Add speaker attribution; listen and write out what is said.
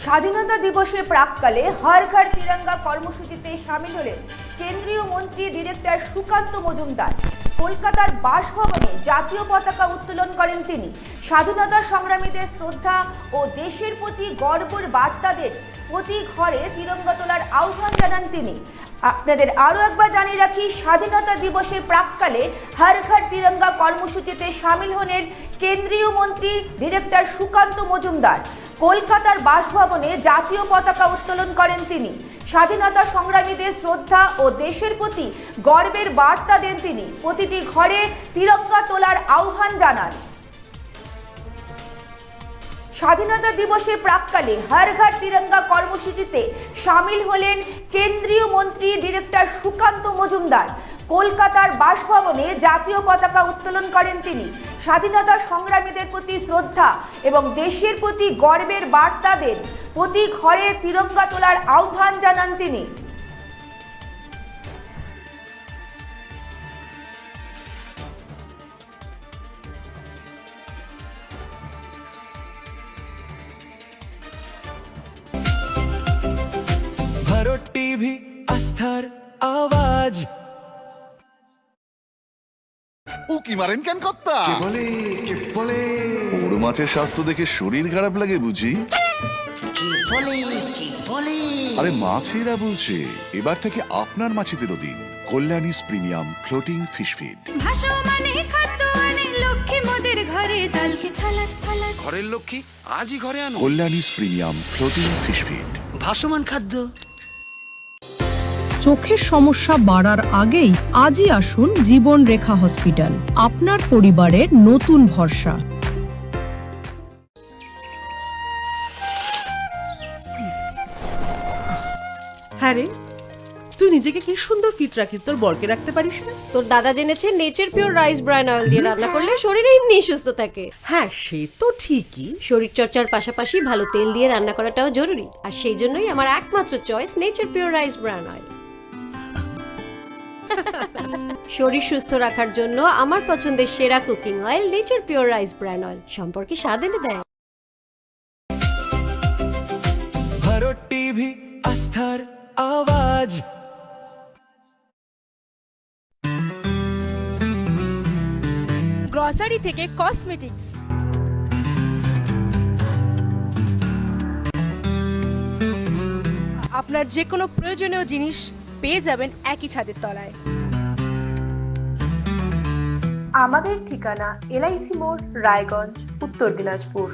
Speaker 1: স্বাধীনতা দিবসের প্রাক্কালে হর ঘর তিরঙ্গা কর্মসূচিতে সামিল হলেন কেন্দ্রীয় মন্ত্রী ডিরেক্টর সুকান্ত মজুমদার। কলকাতার বাসভবনে জাতীয় পতাকা উত্তোলন করেন তিনি। স্বাধীনতা সংগ্রামীদের শ্রদ্ধা ও দেশের প্রতি গর্বের বার্তাদের প্রতি ঘরে তিরঙ্গা তোলার আহ্বান জানান তিনি। আপনাদের আরও একবার জানিয়ে রাখি, স্বাধীনতা দিবসের প্রাক্কালে হর ঘর তিরঙ্গা কর্মসূচিতে সামিল হলেন কেন্দ্রীয় মন্ত্রী ডিরেক্টর সুকান্ত মজুমদার। কলকাতার বাসভবনে জাতীয় পতাকা উত্তোলন করেন তিনি। স্বাধীনতা সংগ্রামীদের শ্রদ্ধা ও দেশের প্রতি গর্বের বার্তা দেন তিনি। প্রতিটি ঘরে তিরঙ্গা তোলার আহ্বান জানান। স্বাধীনতা দিবসের প্রাক্কালে হর ঘর তিরঙ্গা কর্মসূচিতে সামিল হলেন কেন্দ্রীয় মন্ত্রী ডিরেক্টর সুকান্ত মজুমদার। কলকাতার বাসভবনে জাতীয় পতাকা উত্তোলন করেন তিনি। স্বাধীনতা সংগ্রামীদের প্রতি শ্রদ্ধা এবং দেশের প্রতি গর্বের বার্তা দেন। প্রতি ঘরে তিরঙ্গা তোলার আহ্বান জানান তিনি।
Speaker 2: ভারত টিভি আস্থার আওয়াজ।
Speaker 3: উকি মারেন কেন কর্তা?
Speaker 4: কে বলে
Speaker 3: বড় মাছের স্বাস্থ্য দেখে শরীর খারাপ লাগে বুঝি?
Speaker 4: কি বলে
Speaker 3: আরে মাছেরা বলছে এবার থেকে আপনার মাছেদেরও দিন কল্যাণীস প্রিমিয়াম ফ্লোটিং ফিশ ফিড।
Speaker 5: ভাসমানে খাদ্য আনে লক্ষ্মী মোদের ঘরে জলকে ছালাত ছালাত।
Speaker 6: ঘরের লক্ষ্মী আজই ঘরে আনো
Speaker 3: কল্যাণীস প্রিমিয়াম ফ্লোটিং ফিশ ফিড।
Speaker 6: ভাসমান খাদ্য।
Speaker 7: চোখের সমস্যা বাড়ার আগেই আজই আসুন জীবন রেখা হসপিটাল, আপনার পরিবারের নতুন ভরসা।
Speaker 8: হ্যাঁ রে, তুই নিজেকে কি সুন্দর ফিট রাখিস, তোর বরকে রাখতে পারিস না?
Speaker 9: তোর দাদা জেনেছে nature pure rice bran oil দিয়ে রান্না করলে শরীর এমনি সুস্থ থাকে।
Speaker 8: হ্যাঁ সে তো ঠিকই,
Speaker 9: শরীর চর্চার পাশাপাশি ভালো তেল দিয়ে রান্না করাটাও জরুরি। আর সেই জন্যই আমার একমাত্র choice nature pure rice bran oil. শরীর সুস্থ রাখার জন্য আমার পছন্দের সেরা cooking oil nature pure rice bran oil. সম্পর্কে স্বাদ এনে দেয়।
Speaker 2: ভারত টিভি আস্থার আওয়াজ।
Speaker 10: গ্রসারি থেকে কসমেটিক্স, আপনার যে কোনো প্রয়োজনীয় জিনিস পেয়ে যাবেন একই ছাদের তলায়।
Speaker 11: আমাদের ঠিকানা LIC মোড়, রায়গঞ্জ, উত্তর দিনাজপুর।